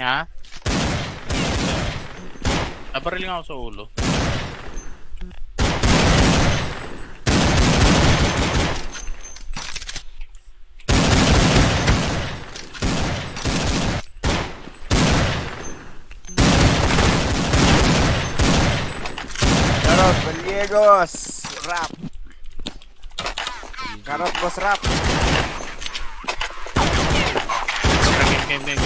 Ha? Nabariling ako sa ulo. Carrot, Gallegos, rap. Carrot, boss rap. Game.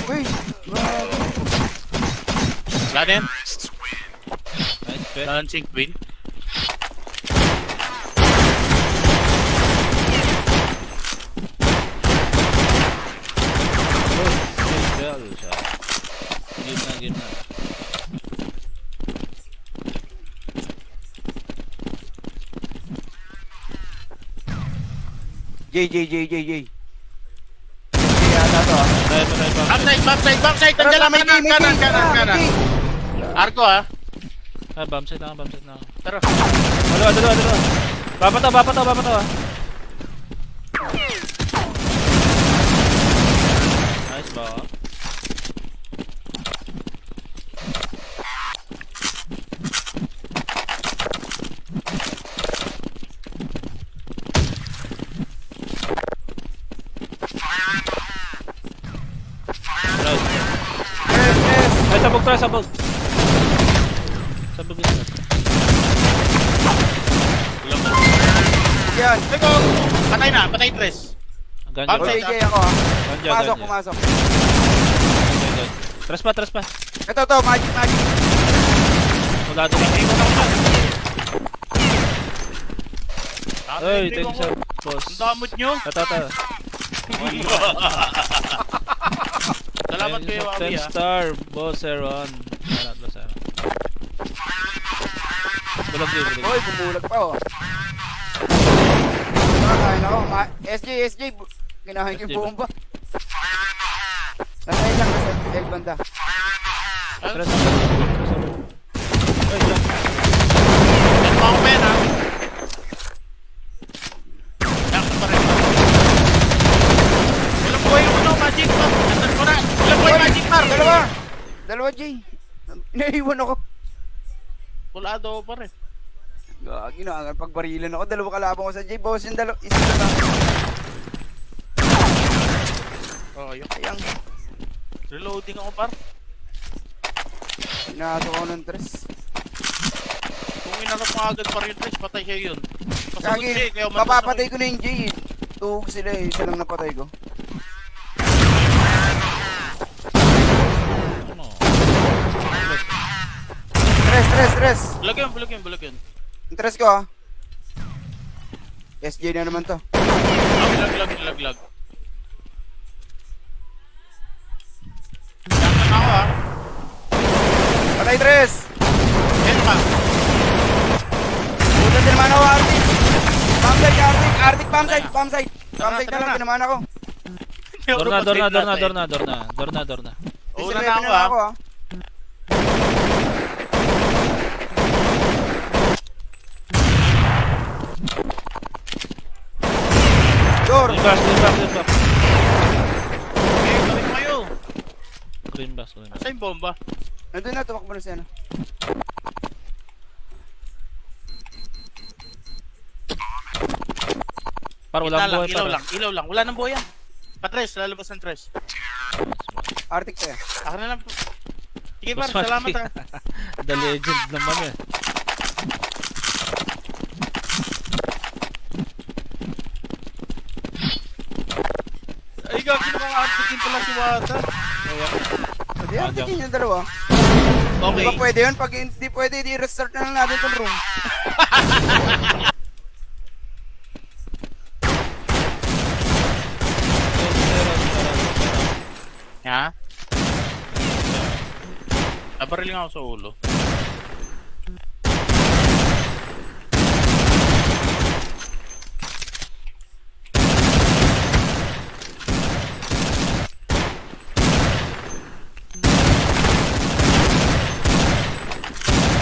Uy, Laden, Nice bet. launching queen. Game na. J. Yata to ah. Backside, nandiyan lang, kanan. Arko ha. Bomb site na. Tara. Dalawa. Bapa to. Nice ba? Yes. Ay, sabog. Sabog yun. Yan. Ito, patay tres. Ganja. Bomb site. JJ ako ah. Ganja. Pumasok. Tres pa. Ito to, magic. Wala doon lang. Ay, Hindi thank you ko sir. Boss. Ang damot nyo. Tata. Salamat kayo, Wawi 10 ha. star, boss Aaron. Salamat. Bulag. Hoy, bumulag pa oh. Kakain ako. SJ. Kinahin yung SJ buong ba? Nasay lang sa L banda. Tres. Ay, Yan pa ako pen ha. Yakto pa rin. Ilang buhay yung magic bar. Ilang buhay magic bar. Dalawa J. Inaiwan ako. Pulado pa rin. Gagi na, pagbarilan ako. Dalawa kalaban ko sa J. Bawas yung dalawa. Isa na lang. Oh, yun. Sayang. Reloading ako par. Pinasok ako ng tres. Kung inarap mo agad par yung tres, patay siya yun. Pasagot siya Gagi, kaya mapapatay ko na yung J eh. Tuhog sila eh. Isa lang napatay ko. ano? Tres. Bulag yun. Yung tres ko ah. SJ na naman to. Lag. Yakto na ako ha. Patay tres! Yan pa. Puta din naman ako Arctic. Arctic pump side na lang tinamaan ako. Dorna. Una na ako ha. Door! Green box. Okay, gawin mo kayo. Green box. Asa yung bomba? Nandun na, tumakbo na siya na. Para walang buhay para. Ilaw lang. Wala nang buhay yan. Patres, lalabas ng tres. Arctic to eh. Ako na lang. Sige par, Mas salamat ha. The legend naman eh. Ay, gagawin ko ang artikin pala si Wata. Pwede Arctic yung dalawa. Okay. Di ba pwede yun? Pag hindi pwede, i-restart na lang natin itong room. Ha? Nabaril nga ako sa ulo.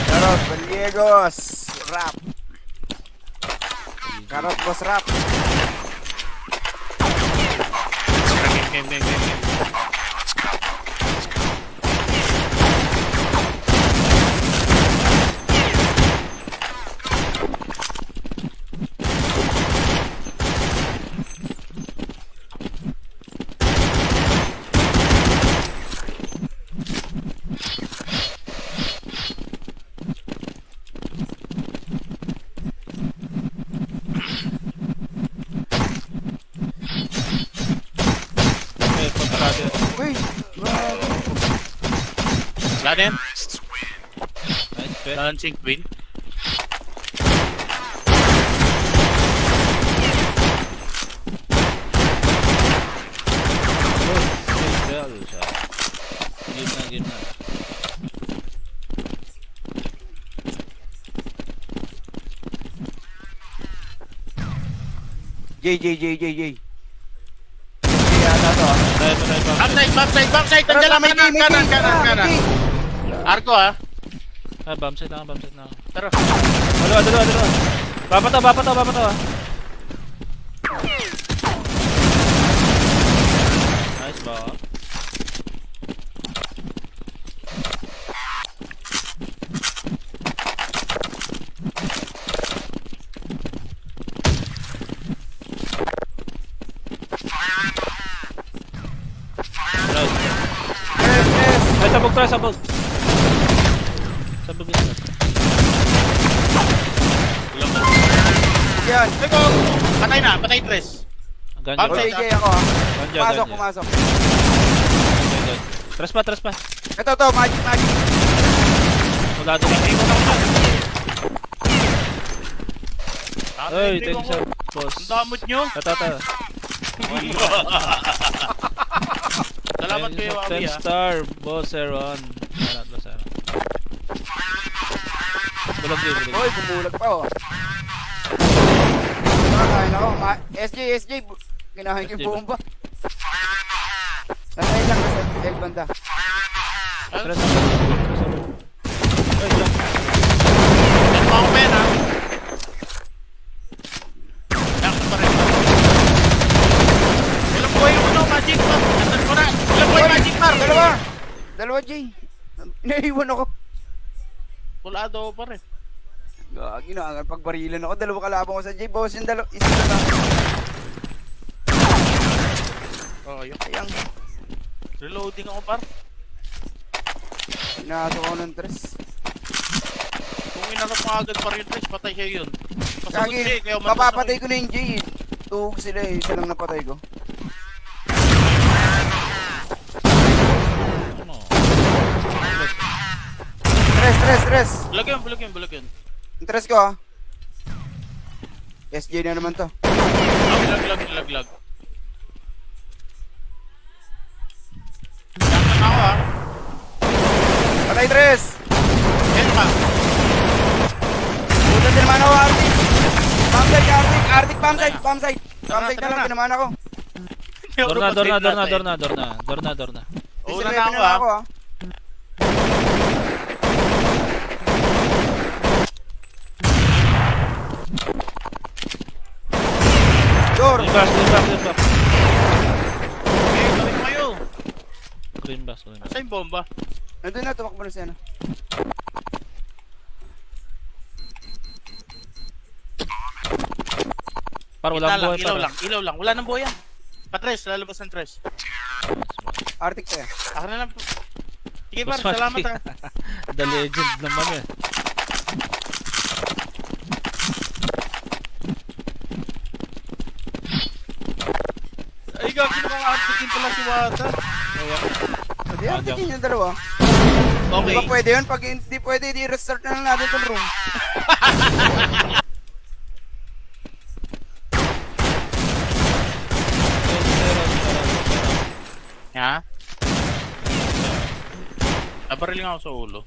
Carrot, Gallegos. Rap. Carrot, boss rap. Game. Okay, pagkarado. Uy, grabe. Wala din. Nice, bet. Balancing queen. Game na. J. Yata to. Tayo pa. Backside! Nandiyan lang, kanan. Arko ah. Bomb site na. Tara. Dalawa. Baba to. Nice ba? Yes. Ay, sabog. Sabog yun. Ulam na. Yan. Teko! Patay tres. Ganja. Outside. JJ ako ah. Ganja. Pumasok. Tres pa. Ito to, magic. Wala doon. Ay, thank you, boss. Ang damot nyo. Tata. Salamat kayo, Abi 10 ah. star, boss Aaron. Salamat. Bulag. Hoy, bumulag pa oh. Kakain ako. SJ. Ginahin yung SJ ba? bomba. Nasay lang sa L banda. Tres. Ay, jump. Yan pa ako men ah. Yakto pa rin. Ilang buhay mo no, Magic Bar. Nandan ko na. Ilang buhay Magic Bar. Dalawa J. Naiwan ako. Pulado pa rin. Gagi na, pag barilan ako, dalawa kalabang ko sa J. Boss yung isa na lang. Oo, yun. Sayang. Reloading ako par. Pinasok ako ng tres. Kung inarap mo agad pa rin, patay siya yun. Pasagot siya Gagi, eh, kaya mapapatay ko na yung J. Tuhog sila eh, isa lang napatay ko. Ano? Tres. Bulag yun. Yung tres ko ah. SJ na naman to. Lag. Yakto na ako ah. Patay tres! Yan pa. Puta din naman ako, Arctic! Arctic, pump side! Pump side na lang, tinamaan ako. Dorna. Una na ako ah. Door! Green box. Okay, gawin mo kayo. Green box. Asa yung bomba? Nandun na, tumakbo na siya na. Par, walang buhay. Ilaw lang. Wala nang buhay yan. Patres, lalabas ng tres. Arctic tayo. Ako na lang. Sige par, salamat ah. The legend naman eh. Ay, gagawin ko nga antikin pala si Wata. Hindi, Arctic yung dalawa. Okay. Di ba pwede yun? Pag hindi pwede, i-restart na lang natin itong room. Ha? Nabaril nga ako sa ulo.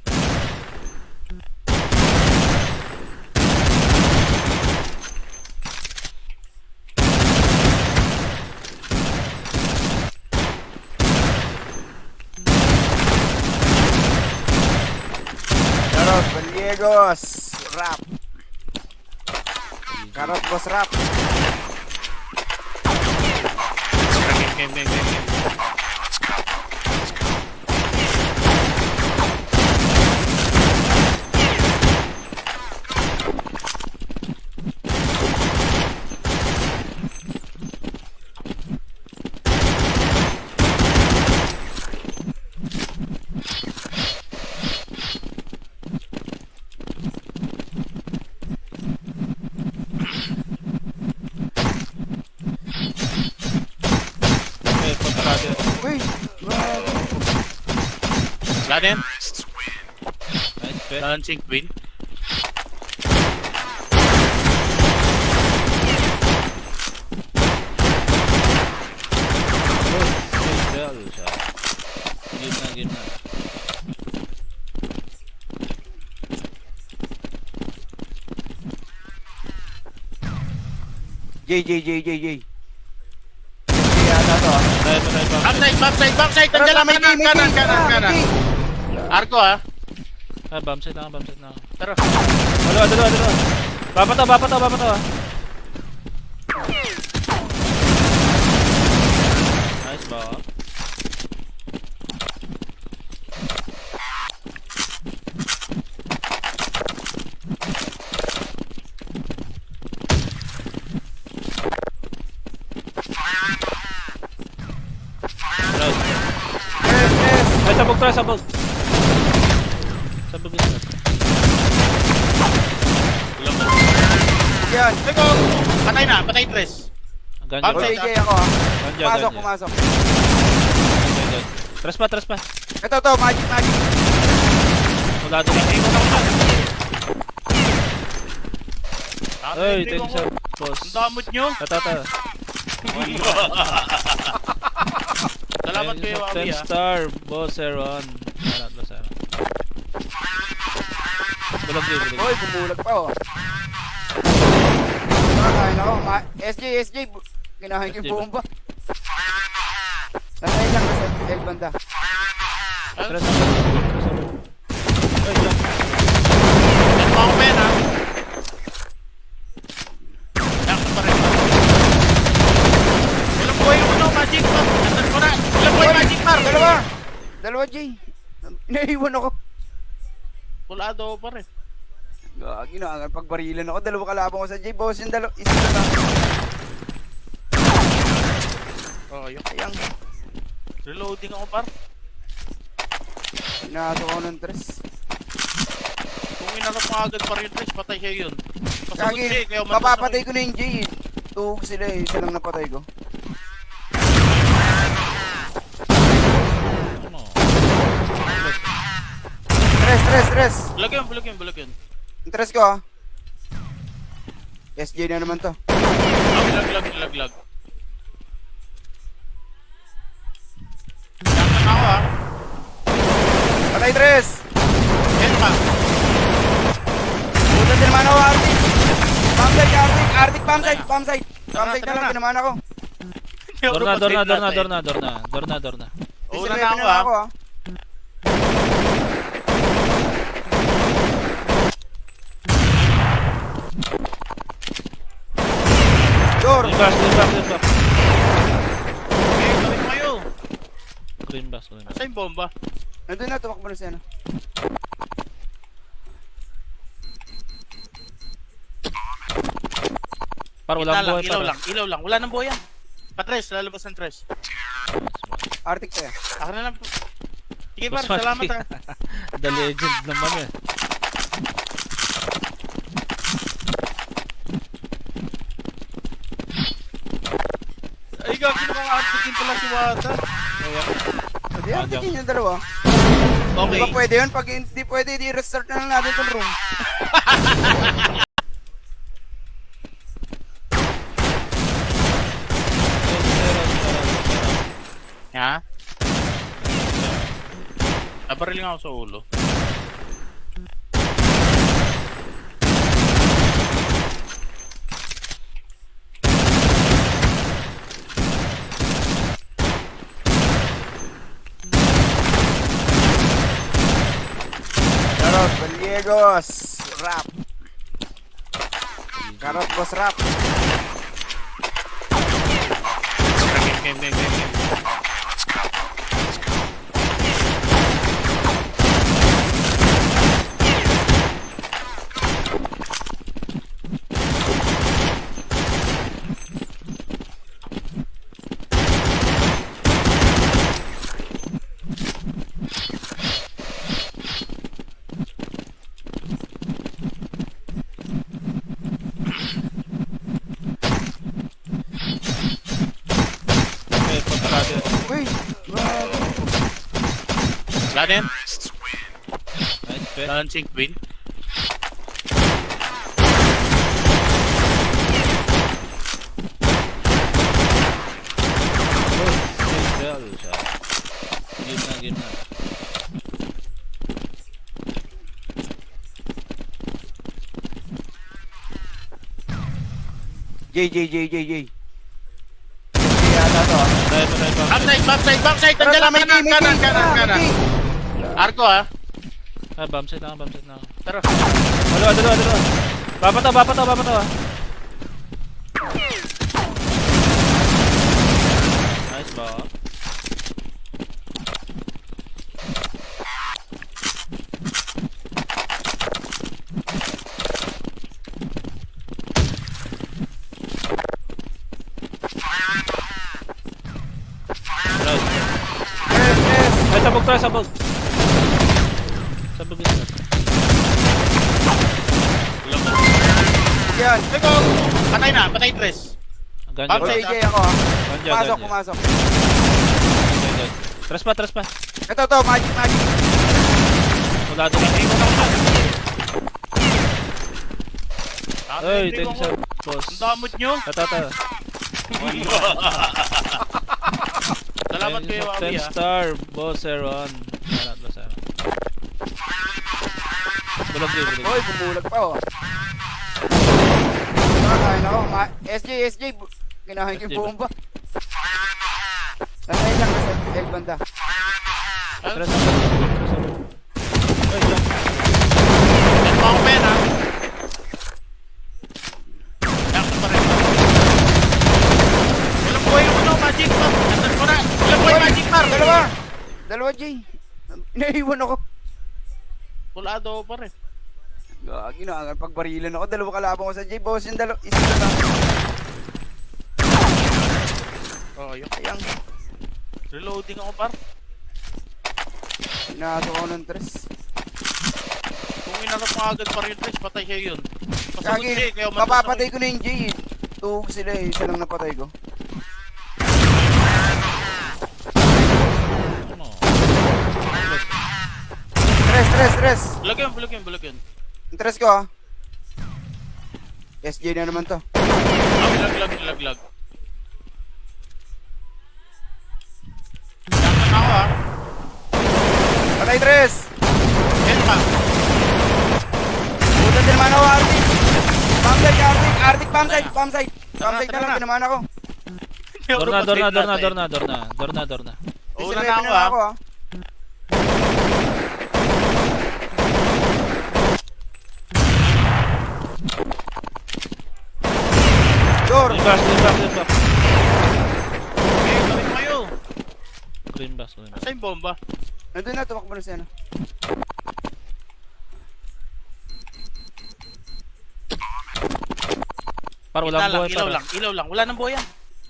Carrot, Gallegos. Rap. Carrot, boss rap. Game. Okay, kontrado. Uy, grabe. Ganin? Nice bet. Dancing Queen? Good shot. Game na. J. Yata to ah. Tayo. Backside! Nandiyan lang, kanan. Arko ha? Bomb site na. Tara. Dalawa. Bapa to. Nice ba? Yes. Ay, sabog. Sabog yun. Ulam mo. Yan. Eko! Patay tres. Ganja. O, JJ ako ah. Ganja. Pumasok. Tres pa. Ito, magic. Wala doon. Ay, thank you sir. Boss. Ang damot nyo. Tata. Salamat kayo, Abi 10 star, boss Aaron. Salamat, boss Aaron. Bulag. Hoy, bumulag pa oh. Kakain ako. SJ. Kinahain ko yung bomba. Nasa lang sa L banda. Tres. Ay, jump. Yan mo ako pena. Yakto pa rin. Ilang buhay yung Magic Bar. Nandan ko na. Ilang buhay Magic Bar. Dalawa, J. Naiwan ako. Pulado pa rin. Gagi na, pagbarilan ako. Dalawa kalabang ko sa J. Boss yung dalawa. Isa na lang. Okay. Ayang. Reloading ako par. Inaso ko ng tres. Kung inarap mo agad pa rin tres, patay siya yun. Gagi, mapapatay ko na yung J. Tuhog sila eh. Isa lang napatay ko. Ano? Tres. Bulag yun. Yung tres ko ah. SJ na naman to. Lag. Yakto na ako ha. Patay tres! Yan pa. Puta din naman ako, Arctic! Arctic, bomb site! Bomb site na lang, tinamaan ako. Dorna. Una na ako ha. Door! Back. Okay, gawin mo kayo. Green bass. Asa yung bomba? Nandun na, tumakbo na siya. Par walang buhay Ilaw lang. Wala nang buhay yan. Patres, lalabas ng tres. Arctic tayo. Akin na lang. Sige par, salamat ha. The legend naman eh. Ay, gagawin ko ang antikin pala si Wata. Hindi, Arctic yun yung dalawa. Okay. Di ba pwede yun? Pag hindi pwede, i-restart na lang natin itong room. Ha? Nabaril nga ako sa ulo. Carrot, Gallegos, rap. Carrot, boss rap. Game. Okay, kontrado. Uy, grabe. Wala din. Nice, bet. Launching queen. Nice, well, siya. Game na. J. Yata to. Try mo. Backside! Nandiyan lang, kanan. Arko ha. Ah, bomb site na. Tara. Dalawa. Bapato ah. Nice ba? Yes. Ay, sabog. Sabog yun. Yan. Ito. Patay tres. Ganja. Bomb site. JJ ako ah. Ganja. Pumasok. Tres pa. Ito, magic. Wala doon lang. Ay, Hindi ko tension. Boss. Ang damot nyo. Tata. Salamat kayo, Wabi 10 ha. star, boss Aaron. Salamat. Bulag. Hoy, bumulag pa oh. Kakain ako. SJ. Kinahain ko SJ yung bomba. Nanday lang sa L banda. Tres. Ay, jump. Yan pa ako pen ha. Yakto pa rin. Ilang buhay yung magic bar. Nasaan ko na. Ilang buhay magic bar. Dalawa, J. Naiwan ako. Pulado pa rin. Gagi na, pagbarilan ako. Dalawa kalaban ko sa J. Boss yung dalawa. Isa na lang. Oh, yun. Sayang. Reloading ako par. Pinasok ako ng tres. Kung inarap mo agad par yung tres, patay siya yun. Pasagot siya Gagi, kaya mapapatay ko na yung J eh. Tuhog sila eh. Isa lang napatay ko. Ano? Tres. Bulag yun. Yung tres ko ah. SJ na naman to. Lag. Yakto na ako ha. Patay tres! Yan pa. Puta din naman ako, Arctic! Arctic, bomb site na lang, tinamaan ako. Dorna. Una na ako ha. Door! Green box. Okay, gawin mo kayo. Green box. Asa yung bomba? Nandun na, tumakbo na siya na. Para walang buhay para. Ilaw lang. Wala nang buhay yan.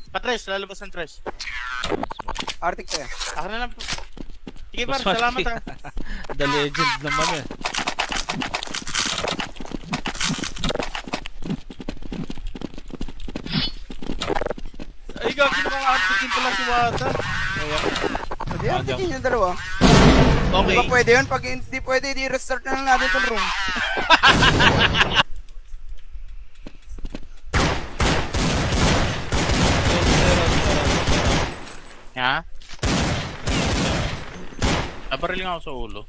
Patres, lalabas ng tres. Arctic tayo. Ako na lang. Sige par, Boss salamat ha. The legend naman eh. Ay, gagawin ko ang artikin pala si Wata. Hindi, Arctic yung dalawa. Okay. Di ba pwede yun? Pag hindi pwede, i-restart na lang natin itong room. Ha? Nabaril nga ako sa ulo.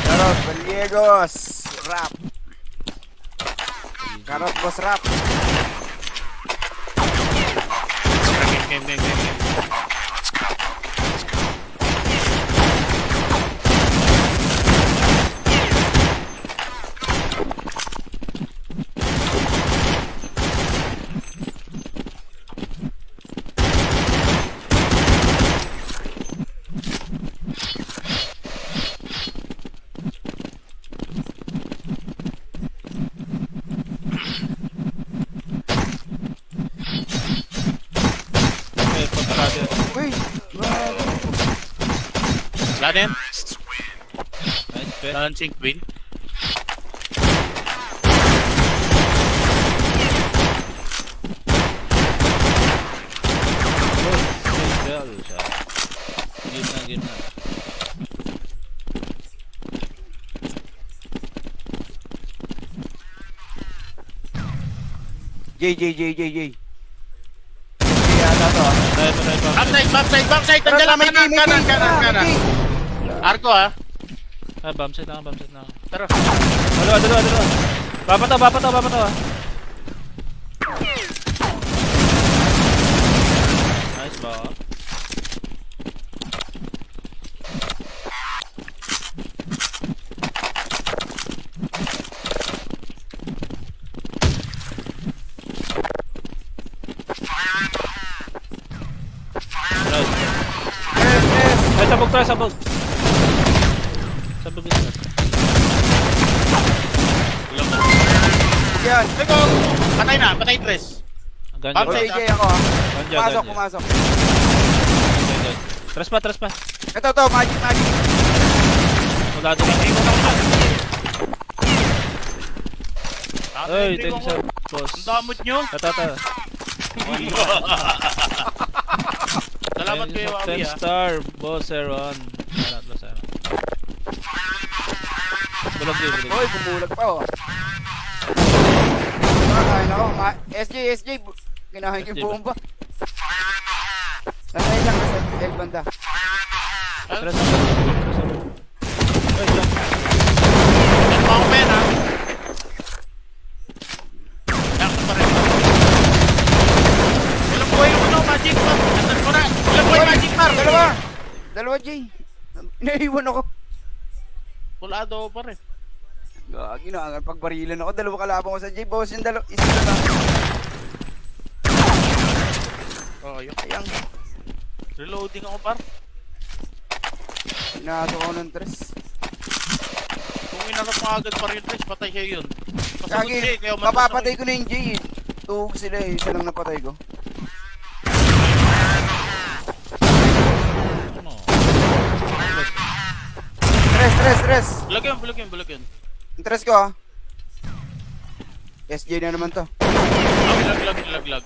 Carrot, Gallegos. Rap. Carrot, boss rap. Game. Okay, punta ka dyan. Uy, grabe. Wala din. Nice, bet. Balancing queen. Well, siya. Game na. J. Yata to ah. Tayo pa. Backside! Nandiyan lang, kanan. Arko ha. Bomb site na. Tara. Dalawa. Baba to ah. Nice ba? Yes. Ay, sabog. Sabog yun. Ulam na. Yan. Teko! Patay tres. Ganyan. Outside. JJ ako ah. Ganyan. Pumasok. Tras pa. Ito to, magic. Wala doon. Ay, thank you, boss. Ang damot nyo. Tata. Salamat kayo, Wawi 10 ha. star, boss Aaron. Salamat. Bulag. Hoy, bumulag pa oh. Kakain ako. SJ. Ginahin yung SJ ba? bomba. Nasay lang sa L banda. Tras. Ay, lang. Yan pa ako men ha. Yan pa rin. Ilang buhay mo no, Magic Mar. Andan ko na. Ilang buhay Magic Mar. Dalawa J. Naiwan ako. Pulado pa rin. Gagi na, pag barilan ako, dalawa kalabang ko sa J. Boss yung dalawa, isa na lang. Oh, yun. Sayang. Reloading ako par. Pinaso ko ng tres. Kung inarap mo agad pa rin tres, patay siya yun. Pasagot Gagi, siya eh, kaya mapapatay ko na yung J. Tuhog sila eh, isa lang napatay ko. Ano? Tres. Bulag yun. Yung tres ko ah. SJ na naman to. Lag.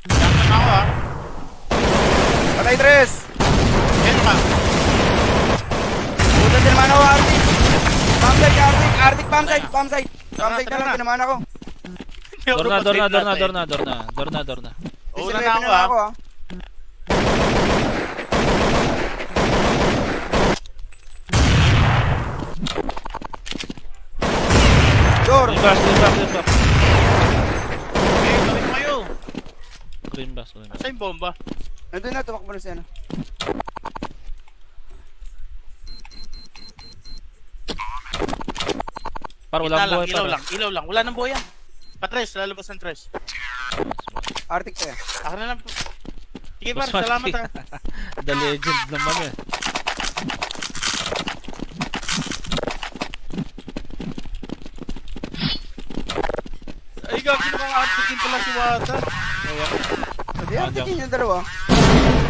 Yan na ako ha. Patay tres! Yan pa. Puta din naman ako, Arctic! Arctic, pump side! Pump side na lang, tinamaan ako. Dorna. Una na ako ha. ah. Door! Green box. Okay, gawin mo kayo. Green box. Asa yung bomba? Nandun na, tumakbo na siya. Par, walang buhay. Ilaw lang. Wala nang buhay yan. Patres, lalabas ng tres. Arctic tayo. Ako na lang. Sige par, salamat ha. The legend naman eh. Ay, gagawin ko nga antikin pala si Wata. Hindi, Arctic yung dalawa.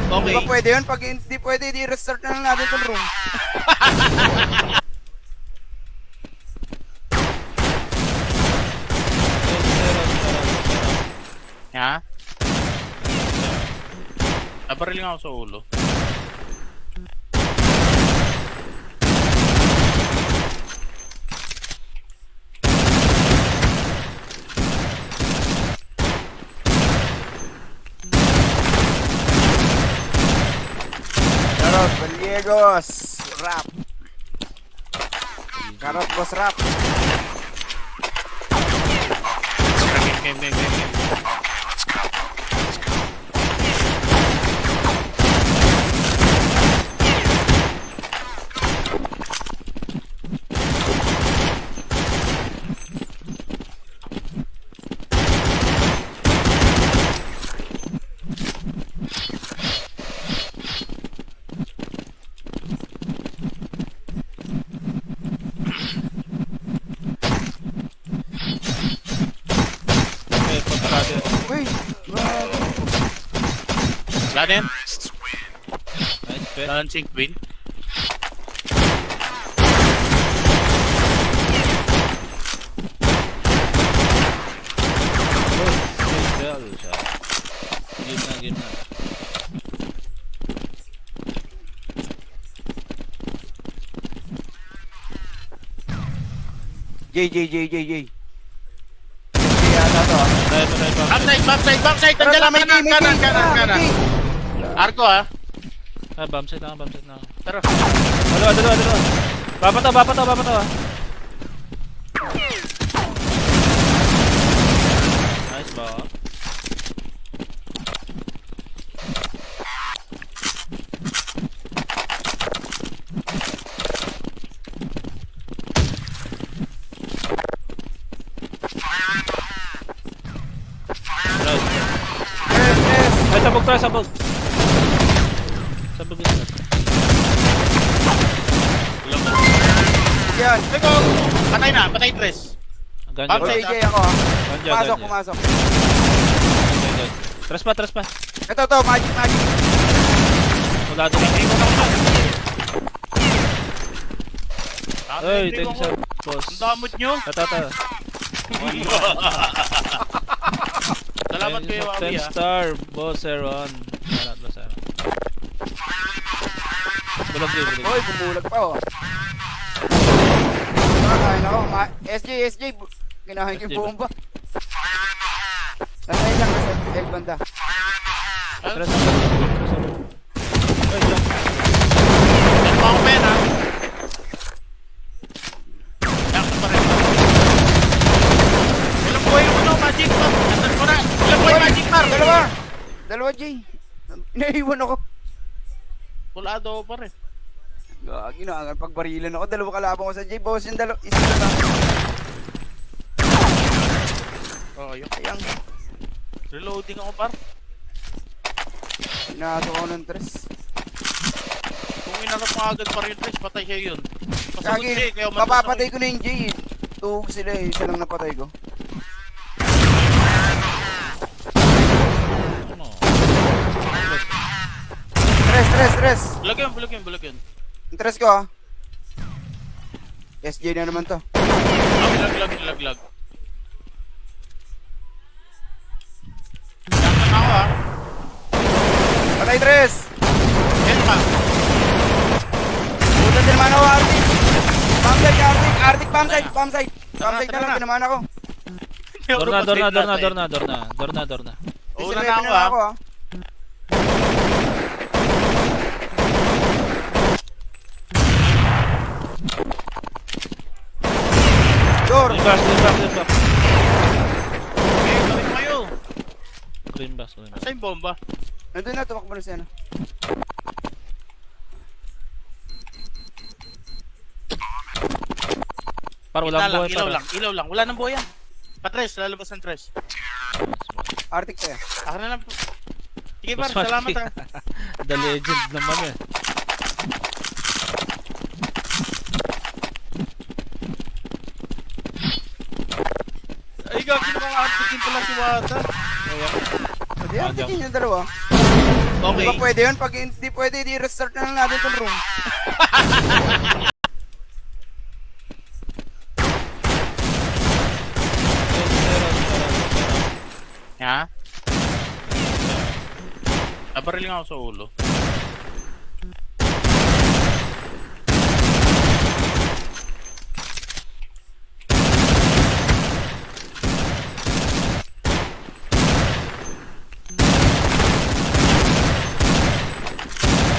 Okay. Di ba pwede yun? Pag hindi pwede, i-restart na lang natin itong room. Ha? Nabaril nga ako sa ulo. Carrot, Gallegos. Rap. Carrot, boss rap. Game. Okay, kontrado. Uy, grabe. Wala na yan. Nice, bet. Dancing Queen. Good shot. Game na. J. Yata to ah. Tayo. Backside! Tara, Nandiyan lang, may J. kanan. Arko ha. Bomb site na. Tara. Dalawa. Bapato ah. Nice ba? Ay, sabog. Sabog yun. Yan. Eko! Patay tres. Ganja. Bomb O, site. JJ ako ah. Ganja. Pumasok. Tres pa. Ito, magic. Wala doon. Ay, thank you sir. Boss. Ang damot nyo. Tata. Salamat kayo, Abi 10 ha. star, boss Aaron. Salamat, boss Aaron. Bulag. Hoy, bumulag pa oh. Kakain ako. SJ. Kinahain ko yung bomba. Nasa lang sa L banda. Tres. Ay, jump. Yan pa ako pena. Yan pa rin. Ilang buhay yung Magic Bar. Nandan ko na. Ilang buhay Magic Bar. Dalawa, J. Naiwan ako. Pulado pa rin. Gagi na, pagbarilan ako. Dalawa kalabang ko sa J. Boss yung dalawa. Isa na lang. Okay. Ayang. Reloading ako par. Pinasok ako ng tres. Kung inanap mo agad pa rin tres, patay siya yun. Pasagot Gagi, siya kaya mapapatay ko na yung J. Tuhog sila eh. Isa lang napatay ko. Ano? Tres. Bulag yun. Yung tres ko ah. SJ na naman to. Lag. Yan ako ha. Patay tres! Yan pa. Puta din naman ako, Arctic! Arctic, bomb site! Bomb site na lang, tinamaan ako. Dorna. Una na ako ha. Door! Back. Okay, gawin mo kayo. Green back. Asa yung bomba? Nandun na, tumakbo na siya na. Para walang buhay Ilaw lang. Wala nang buhay yan. Patres, lalabas ng tres. Arctic tayo. Akin na lang po. Sige par, salamat ha. The legend naman eh. Ay, gagawin ko ang artikin pala si Wata. Hindi, Arctic yun yung dalawa. Okay. Di ba pwede yun? Pag hindi pwede, di-restart na lang natin itong room. Ha? Nabaril nga ako sa ulo.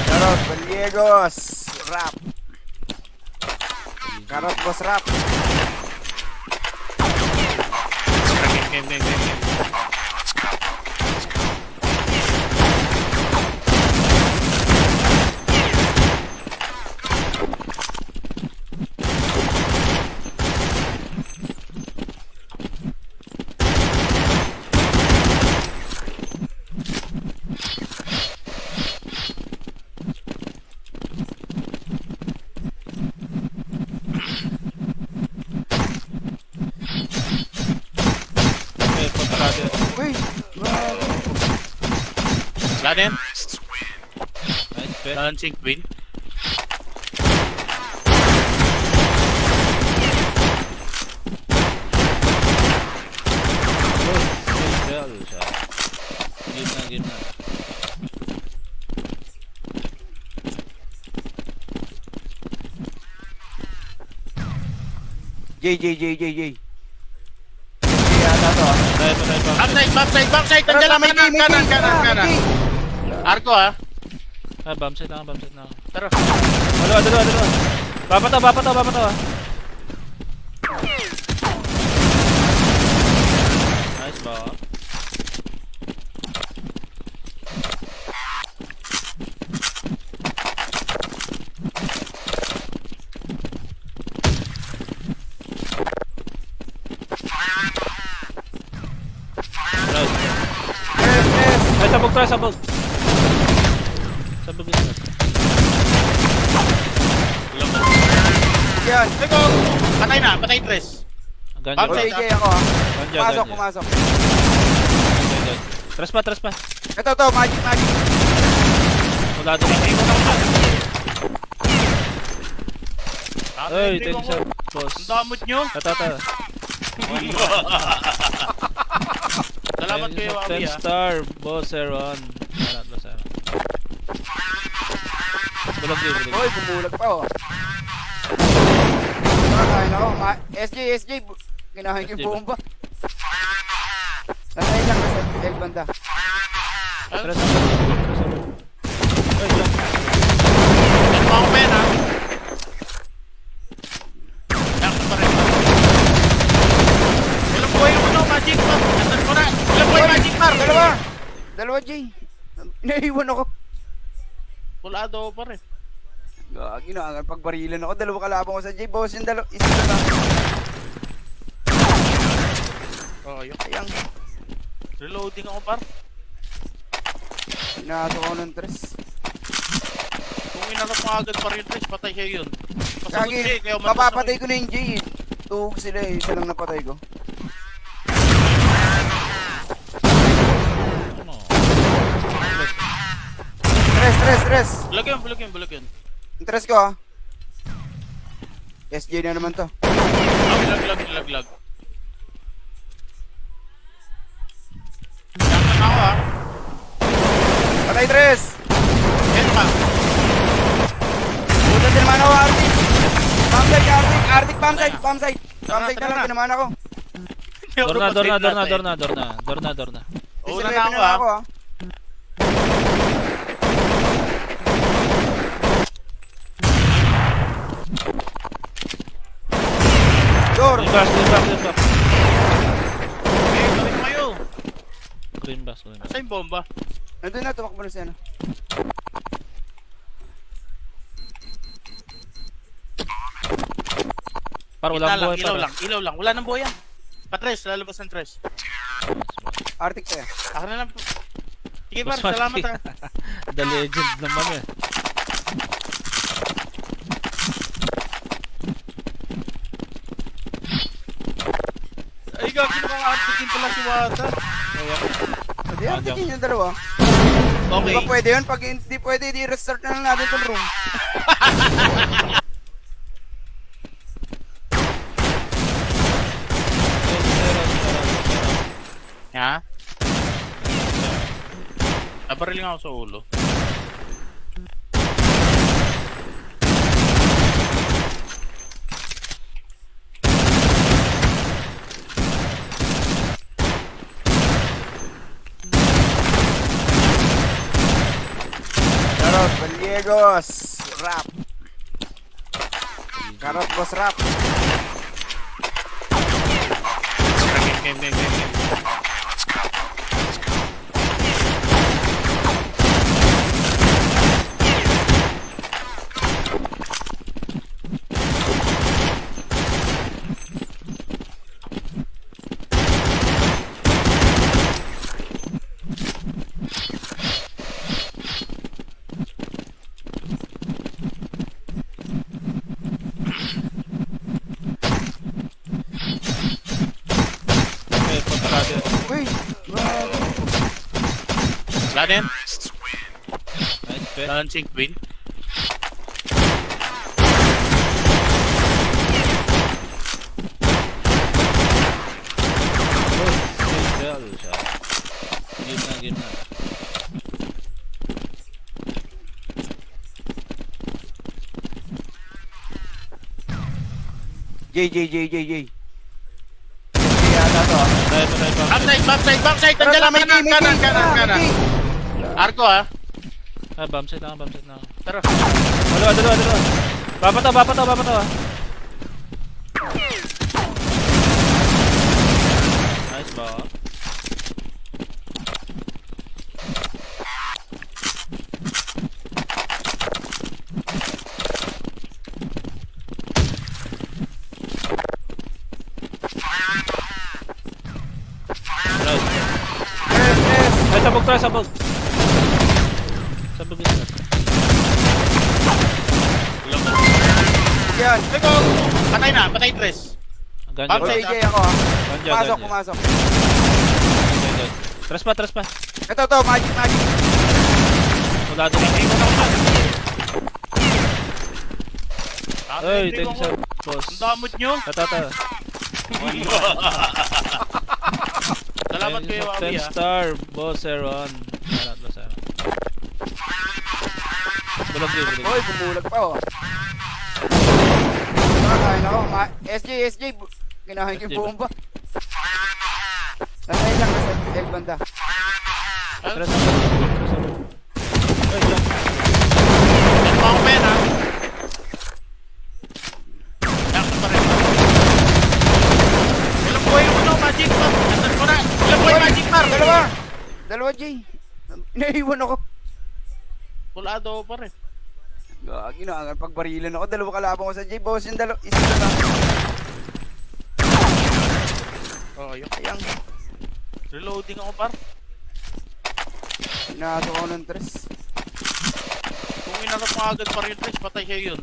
Carrot, Gallegos. Rap. Carrot, boss rap. Game. Okay, punta natin. Uy, grabe. Laden, Nice, bet. Dancing Queen. Well, siya. Game na. J. Yata to ah. Backside, nandiyan lang, May kanan. May Arko ha. Bomb site na. Tara. Dalawa. Bapataw ah. Nice ba? Yes. Ay, sabog. Sabog yun. Yan. Ito, patay tres. Ganja. Bomb site. JJ ako ah. Ganja. Pumasok. Tres pa. Ito to, magic. Wala doon. Ay, Hindi ko thank you, ako- boss. Ang damot nyo. Tata. Salamat kayo, Wabi 10 ha. star, boss Aaron. Salamat. Bulag. Hoy, bumulag pa oh. Kakain ako. SJ. Kinahin ko SJ yung bomba. Nandun lang sa L banda. Tres. Ay, yan. Yan pa ako pen ha. Yan pa rin. Ilang buhay yung Magic Bar. Nasaan ko na. Ilang buhay Magic Bar. Dalawa, J. Naiwan ako. Pulado pa rin. Gagi na, pagbarilan ako. Dalawa kalaban ko sa J. Boss yung dalawa. Isa na lang. Oh, yun. Sayang. Reloading ako par. Pinasok ako ng tres. Kung inarap mo agad pa rin Trish, patay siya yun. Pasagot siya Gagi, kaya mapapatay ko na yung J. Tuhog sila eh. Isa lang napatay ko. Ano? Tres. Bulag yun. Yung tres ko ah. SJ na naman to. Lag. Yan ako ha. Patay tres! Yan pa. Puta din naman ako, Arctic! Arctic, bomb site na lang, tinamaan ako. Dorna. Una na ako ha. Door! Green box. Okay, gawin mo kayo. Green box. Asa yung bomba? Nandun na, tumakbo na siya na. Para walang buhay Ilaw lang. Wala nang buhay yan. Patres, lalabas ng tres. Arctic tayo. Ako na lang. Sige par, salamat ha. The legend naman eh. Ay, gagawin ko ang artikin pala si Wata. Hindi, Arctic yun yung dalawa. Okay. Di ba pwede yun? Pag hindi pwede, i-restart na lang natin itong room. Ha? Nabaril nga ako sa ulo. Carrot, Valiegos. Rap. Carrot, boss rap. Game. Okay, punta ka din. Uy, grabe. Wala din. Nice bet. Balancing queen. Game na. J. Yata to. Tayo pa. Backside. Nandiyan lang, kanan. Arko ha. Bomb site na. Tara. Dalawa. Baba to. Nice ba? Yes. Ay, sabog. Sabog yun. Yan. Eko. Patay tres. Ganyan. Outside. JJ ako ha. Ganyan. Pumasok. Tras pa. Ito to, magic. Wala doon. Ay, thank you, boss. Ang damot nyo. Tata. Salamat kayo, Abi 10 ha. star, boss Aaron. Salamat. Bulag. Hoy, bumulag pa oh. Kakain ako. SJ. Ginahin yung bomba. Nasay lang nasa L banda. Tras. Ay, jump. Yan pa ako men ha. Yan pa rin. Ilang buhay mo no, Magic Bar. Andan ko na. Ilang buhay Magic Bar. Dalawa J. Naiwan ako. Pulado pa rin. Gagi na, pagbarilan ako. Dalawa kalabang ko sa J. Boss yung dalawa. Isa na lang. Okay. Ayang. Reloading ako par. Pinasok ako ng tres. Kung inanap mo agad pa rin Trish, patay siya yun.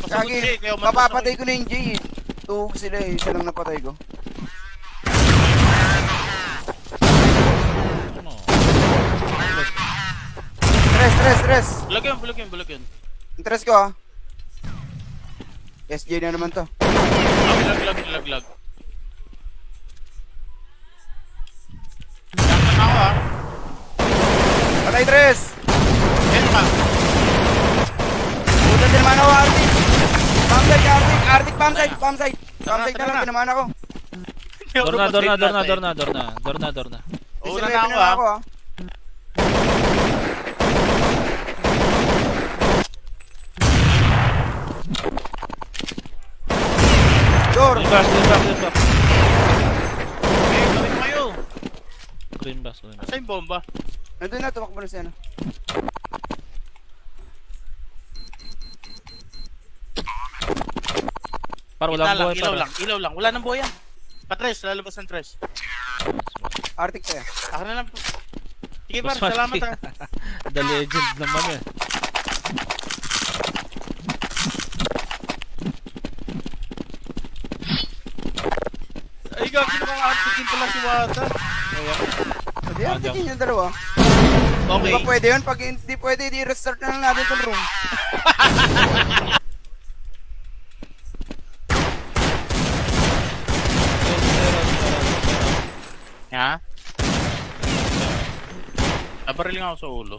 Pasagot siya Gagi, eh, kaya mapapatay ko na yung J. Tuhog sila eh. Isa lang napatay ko. Ano? Tres. Bulag yun. Yung tres ko ha. SJ na naman to. Lag. Yan ako ha. Patay tres! Yan pa. Puta din naman ako, Arctic! Arctic, pump side! Pump side na lang, tinamaan ako. Dorna. Una na ako ha. Door! Green box. Okay, gawin mo kayo. Green box. Asa yung bomba? Nandun na, tumakbo na siya. Par walang buhay Ilaw lang. Wala nang buhay yan. Patres, lalabas ng tres. Arctic tayo. Ako na lang. Sige par, salamat ha. The legend naman eh. Ay, gagawin ko nga artikin pala si Wata. Hindi, Arctic yung dalawa. Okay. Di ba pwede yun? Pag hindi pwede, di-restart na lang natin itong room. Ha? Nabaril nga ako sa ulo.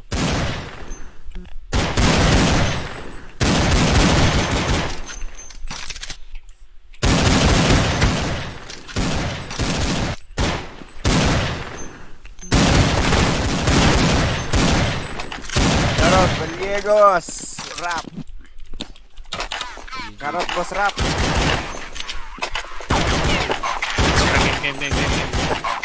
Carrot, Gallegos. Rap. Carrot, boss rap. Game.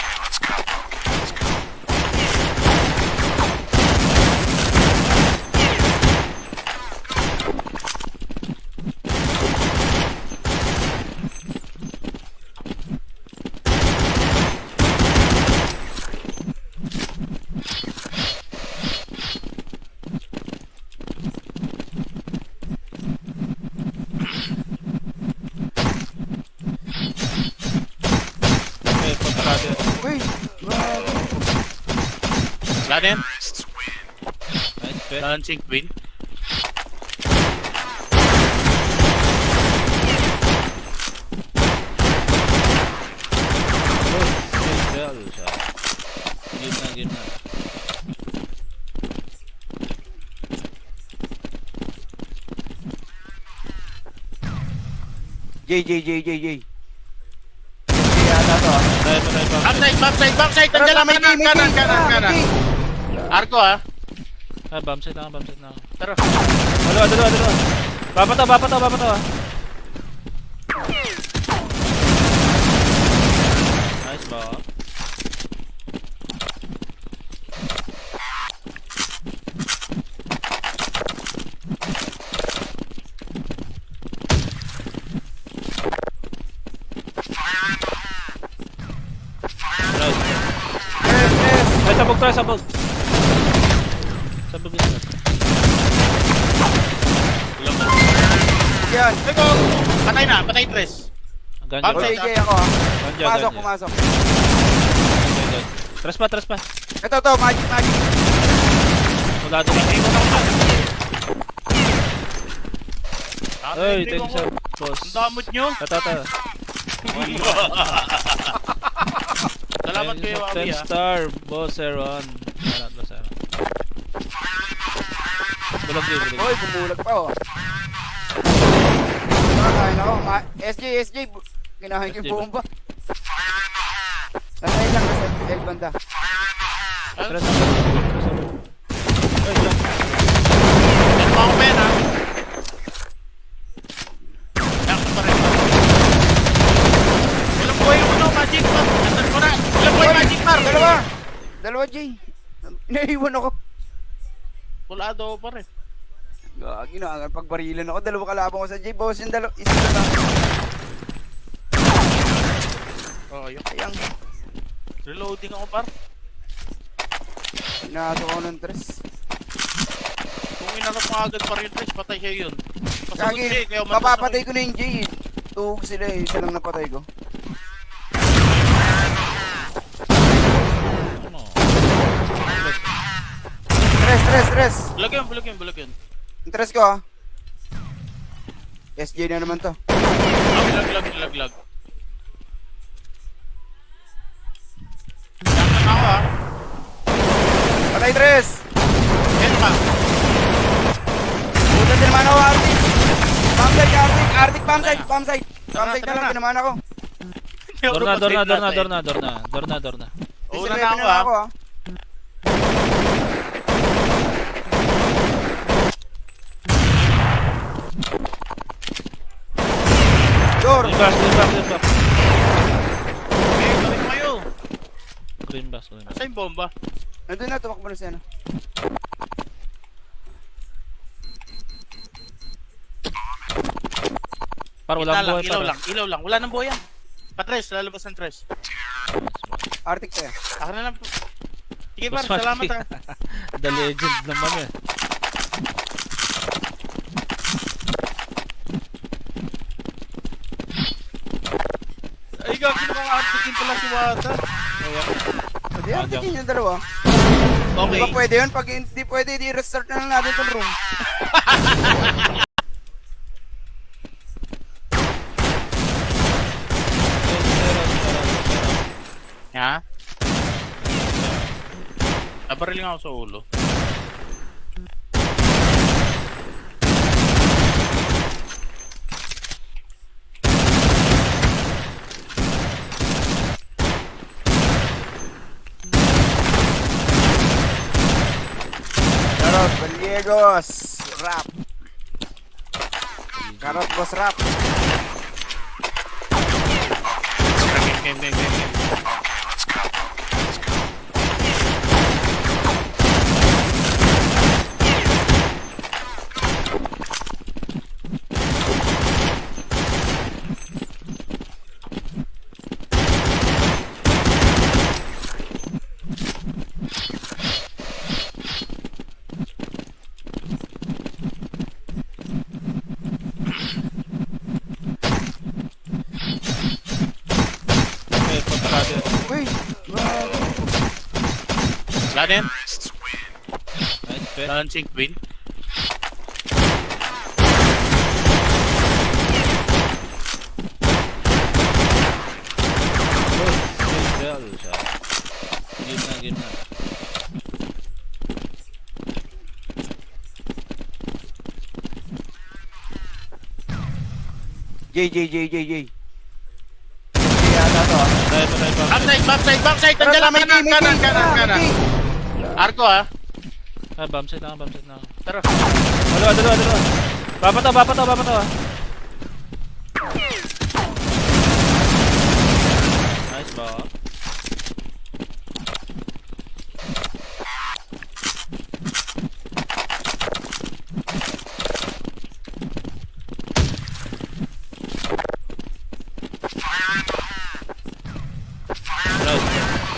Okay, pagkakado. Uy, grabe. Wala na yan. Nice, bet. Dancing Queen. Game na. J. Yata to ah. Patay. Backside! Tara, Nandiyan lang, may J. kanan. Arko ha. Bomb site na. Tara. Dalawa. Bapato ah. Nice ba? Ay, sabog. Sabog yun. Yan. Eko! Patay na, patay tres. Ganja. Bomb O, site. JJ ako ah. Ganja. Pumasok. Tres pa. Ito to, magic. Wala doon. Ay, thank you sir. Boss. Ang damot nyo. Tata. Salamat kayo, Abi 10 ha. star, boss Aaron. Salamat, boss Aaron. Bulag. Hoy, bumulag pa oh. Kakain ako. SJ. Kinahain ko yung bomba. Nasa lang sa L banda. Tres. Yan pa ako pena. Yakto pa rin. Walang buhay yung magic bar. Andan ko na. Walang buhay magic bar. Dalawa, J. Naiiwan ako. Pulado pa rin. Gagi na, pagbarilan ako. Dalawa kalabang ko sa J. Boss yung dalawa. Isa na lang. Okay, yun. Ayang. Reloading ako par. Pinasok ako ng tres. Kung inanap mo agad pa rin tres, patay siya yun. Pasagot Gagi, siya, kaya mapapatay ko na yung J. Tuhog sila eh. Isa lang napatay ko. Ano? Tres. Bulag yun. Yung tres ko ah. SJ na naman to. Lag. Yakto na ako ha. Patay tres! Yan pa. Puta din naman ako, Arctic! Arctic, bomb site! Bomb site na lang, tinamaan ako. Dorna. Una na ako ha. ah. Door! Back. Okay, gawin mo kayo. Green bass. Asa yung bomba? Nandun na, tumakbo na siya. Para walang buhay Ilaw lang. Wala nang buhay yan. Patres, lalabas ng tres. Arctic tayo. Akin na lang. Sige par, salamat ha. The legend naman eh. Ay, gagawin ko ang artikin pala si Wata. Hindi, Arctic yun yung dalawa. Okay. Di ba pwede yun? Pag hindi pwede, i-restart na lang natin itong room. Ha? Nabaril nga ako sa ulo. Carrot, Gallegos, rap. Carrot, boss rap. Game. Okay, punta ka din. Uy, grabe. Laden, Nice, bet. launching queen. Well, siya. Game na. J. Yata to ah. Try mo. Backside, nandiyan lang, May kanan. May May. Arko ha, Ah, bomb site na. tara. Dalawa. Bapato ah. Nice ba? Nice.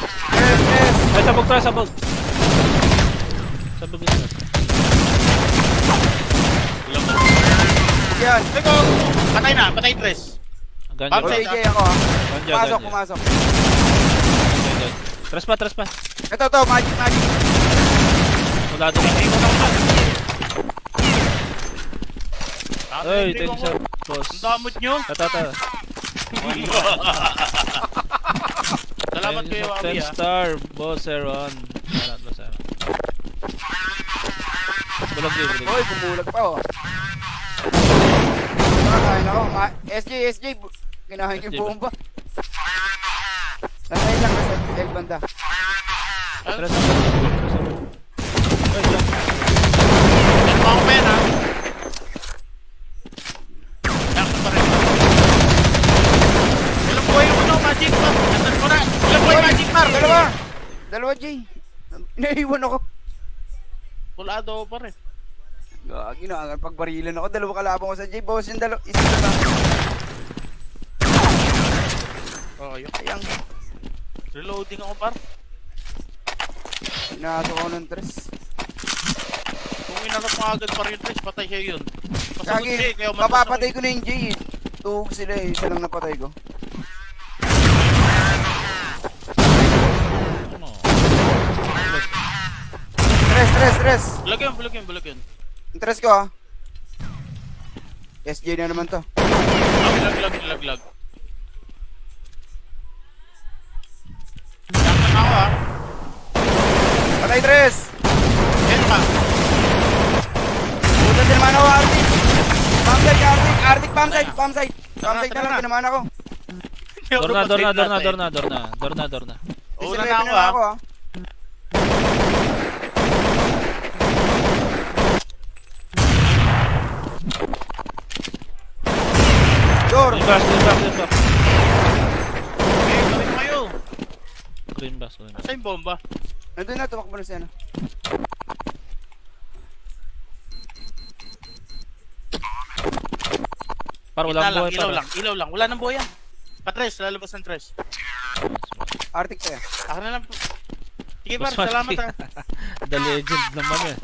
Yes. Ay, sabog. Sabog isa. Yan. Ito, patay tres. Ganja. Bomb site. J ako ah. Ganja. Pumasok. Tres pa. Ito, magic. Wala doon. Ay, Hindi thank ko you, ako. boss. Ang damot nyo. Tata. Salamat kayo, Wabi 10 ha. star, boss Aaron. Salamat. Bulag. Hoy, bumulag pa oh. Kakain ako. SJ. Kinahin yung SJ bomba. Nantay lang sa L banda. Tres ako. Ay, jump. Yan pa ako pen ha. Yakto pa rin. Ilang buhay yung magic bar. Nasaan ko na. Ilang buhay magic bar. Dalawa, J. Naiwan ako. Pulado pa rin. Gagi na, pagbarilan ako. Dalawa kalabang ko sa J. Bawas yung dalawa. Isa na lang. Oh, yun. Sayang. Reloading ako par. Pinasok ako ng tres. Kung inarap mo agad par yung tres, patay siya yun. Pasagot siya Gagi, kaya mapapatay ko na yung J eh. Tuhog sila eh. Isa lang napatay ko. Ano? Tres. Bulag yun. Yung tres ko ah. SJ na naman to. Lag. Yakto na ako ha. Patay tres! Yan pa. Puta din naman ako, Arctic! Arctic, bomb site na lang, tinamaan ako. Dorna. Una na ako ha. Door! Green box. Okay, gawin mo kayo. Green box. Asa yung bomba? Nandun na, tumakbo na siya na. Para walang buhay para. Ilaw lang. Wala nang buhay yan. Patres, lalabas ng tres. Arctic tayo. Ako na lang. Sige par, Boss salamat Marky. ha. The legend naman eh.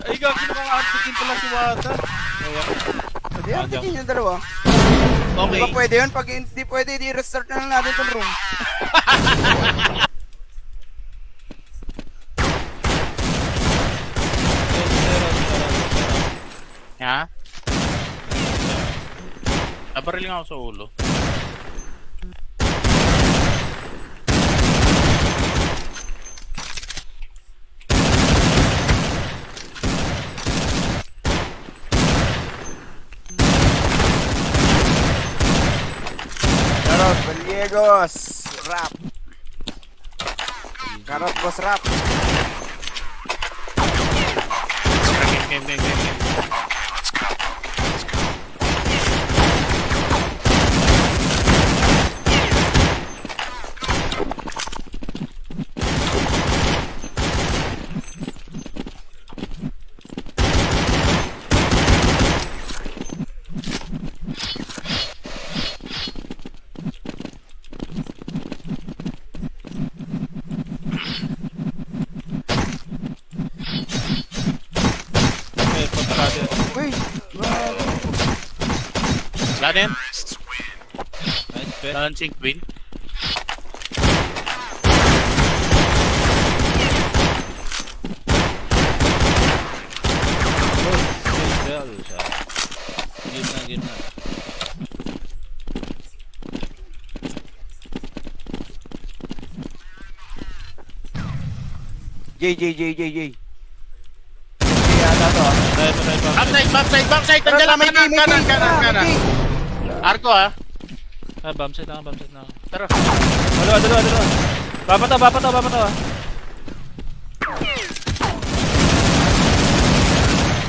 Ay, gagawin ko ang artikin pala si Wata. Pwede Arctic yung dalawa. Okay. Di ba pwede yun? Pag hindi pwede, i-restart na lang natin itong room. Ha? Nabaril nga ako sa ulo. Karot, Valiegos. Rap. Karot, boss rap. Game. Okay, punta ka din. Uy, grabe. Wala din. Nice bet. Balancing queen. Well, siya. Game na. J. Yata to. Patay pa. Backside! Nandiyan lang, kanan. Arko ha. Bomb site na. Tara. Dalawa. Bapa to.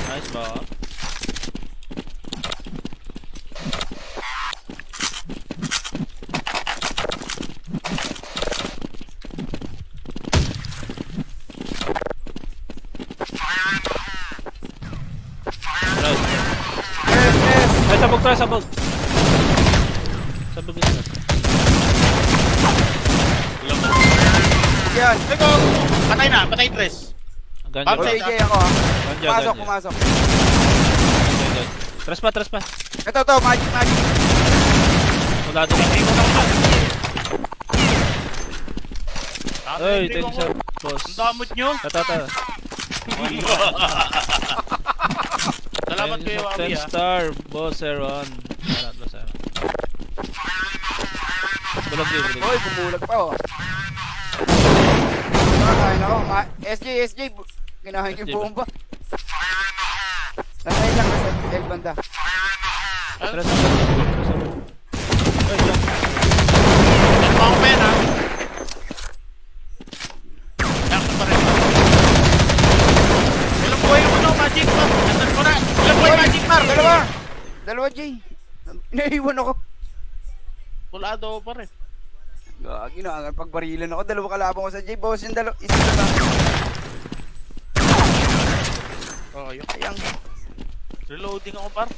Nice ba? Yes. Ay, sabog. Sabog yun. Yan. Eko! Patay tres. Ganyan. Outside. JJ ako ha. Ganyan. Pumasok. Tres pa. Ito to, magic. Wala doon. Ay, thank you sir. Boss. Ang damot nyo. Tata. Salamat kayo, Wawi 10 ha. star, boss Aaron. Salamat, boss Aaron. Bulag din. Hoy, bumulag pa oh. Kakain ako. SJ. Ginahin yung SJ ba? bomba. Nasay lang sa L banda. Tres pa. Ay, jump. Yan pa ako pen ha. Yan pa rin. Ilang buhay mo no, Magic Bar. Andan ko na. Ilang buhay Magic Bar. Dalawa J. Naiwan ako. Pulado pa rin. Gagi na, pagbarilan ako. Dalawa kalabang ko sa J. Boss yung dalawa. Isa na lang. Oo, yun. Sayang. Reloading ako par.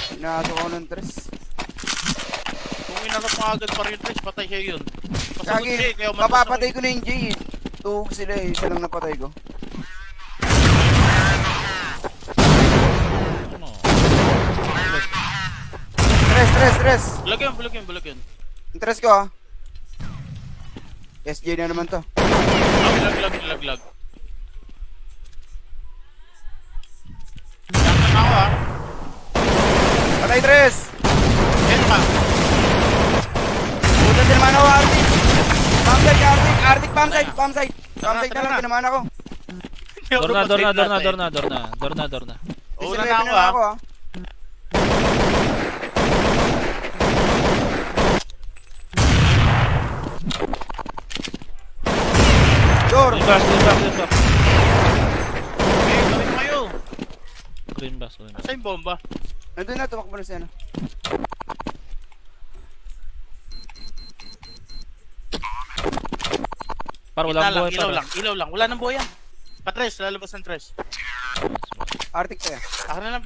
Pinasok ako ng tres. Kung inanap mo agad pa rin Trish, patay siya yun. Pasagot Gagi, siya eh, kaya mapapatay ko na yung J. Tuhog sila eh. Isa lang napatay ko. Ano? Tres. Bulag yun. Yung tres ko ah. SJ na naman to. Lag. Yan ako ha. Patay tres! Yan pa. Puta din naman ako, Arctic! Arctic, pump side! Pump side na lang, tinamaan ako. Dorna. Una na ako ha. Door! Green box. Okay, gawin mo kayo. Green box. Asa yung bomba? Nandun na, tumakbo na siya. Par, walang buhay Ilaw par. lang. Wala nang buhay yan. Patres, lalabas ng tres. Arctic to eh. Ako na lang.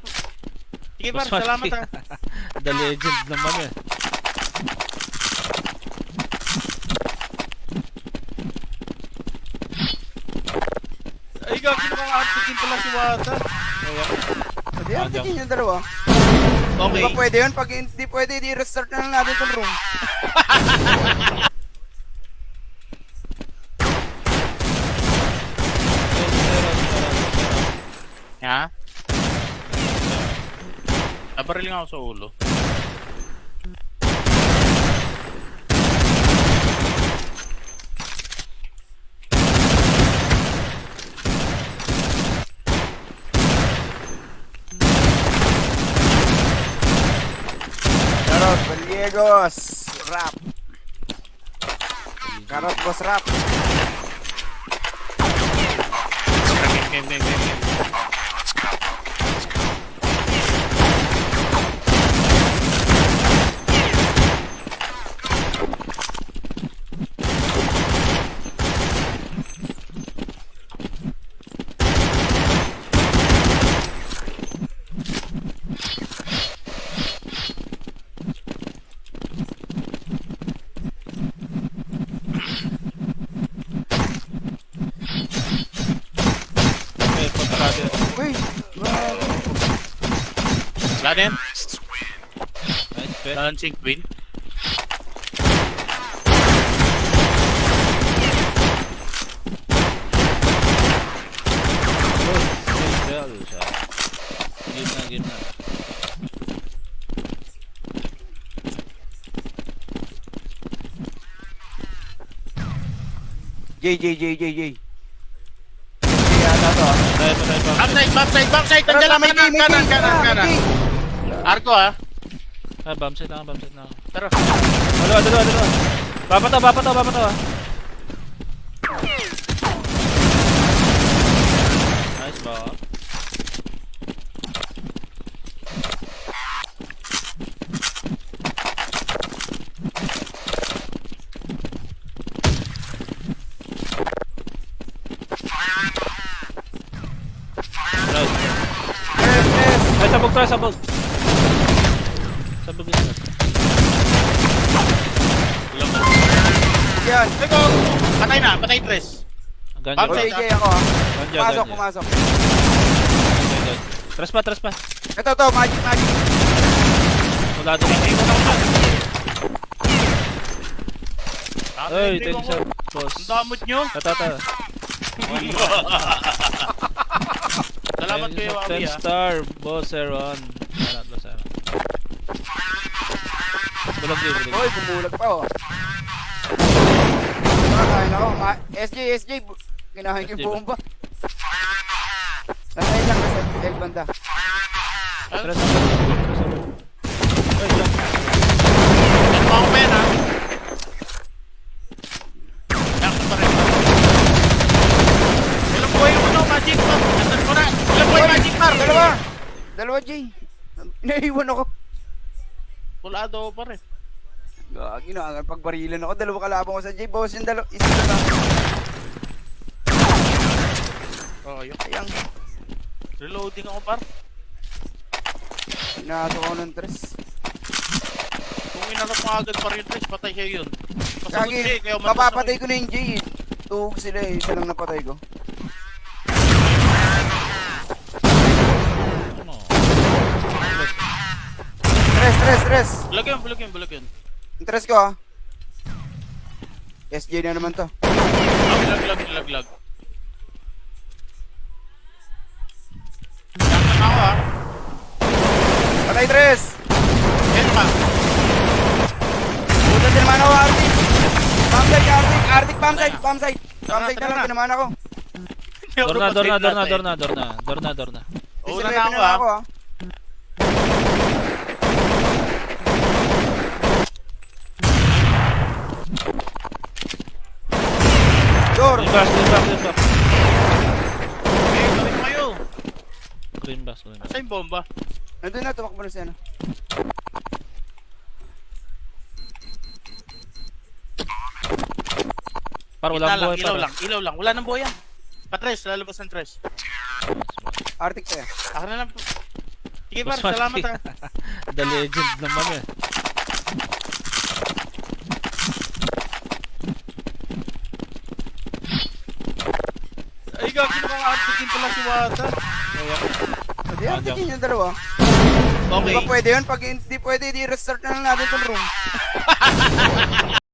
Sige par, Boss salamat Maki. ha. The legend naman eh. Ay, gagawin ko ang antikin pala si Wata. Hindi, Arctic yung dalawa. Okay. Di ba pwede yun? Pag hindi pwede, di-restart na lang natin itong room. Ha? Nabaril nga ako sa ulo. Carrot, Gallegos. Rap. Carrot, boss rap. Game. Okay, punta natin. Uy, grabe. Wala na yan. Nice, bet. Dancing Queen. Game na. J. Yata to ah. Patay pa. Backside! Tara, Nandiyan lang, may J, may J, kanan. may J. Arko ha. Bump set na. Tara. Dalawa. Bapato ah. Nice ba? Yes. Ay, sabog. Sabog yun. Yan. Teko! Patay tres. Ganja. Bump O, set. JJ ako ah. Ganja. Pumasok. Tres pa. Ito to, magic. Wala doon. Ay, thank you sir. Boss. Ang damot nyo. Tata. Salamat kayo, Abi 10 ha. star, boss Aaron. Salamat, boss Aaron. Bulag. Hoy, bumulag pa oh. Kakain ako. SJ. Kinahain ko yung bomba. Nasa lang sa L banda. Tres. Yan mo ako pen ha. Yakto pa rin. Ilang buhay yung magic bar. Andan ko na. Ilang buhay magic bar. Dalawa, J. Naiiwan ako. Pulado pa rin. Gagi na, pagbarilan ako. Dalawa kalabang ko sa J. Bawas yung dalawa. Isa na lang. Okay. Ayang. Reloading ako par. Inaso ko ng tres. Kung inanap mo agad par yung tres, patay siya yun. Pasagot Gagi, siya eh, kaya mapapatay ko na yung J. Tuhog sila eh. Isa lang napatay ko. Ano? Tres. Bulag yun. Yung tres ko ah. SJ na naman to. Lag. Yakto na ako ha. Patay tres! Yan pa. Puta din naman ako, Arctic! Arctic, bomb site! Bomb site na lang, tinamaan ako. Dorna. Una na ako ha. Door! Green box. Okay, gawin kayo. Green box. Asa yung bomba? Nandun na, tumakbo na siya. Para walang buhay Ilaw lang. Wala nang buhay yan. Patres, lalabas ng tres. Arctic tayo. Akin na lang. Sige par, salamat ha. The legend naman eh. Ay, gagi na kong artikin pala si Wata. Hindi, Arctic yun yung dalawa. Okay. Di ba pwede yun? Pag hindi pwede, di-restart na lang natin itong room.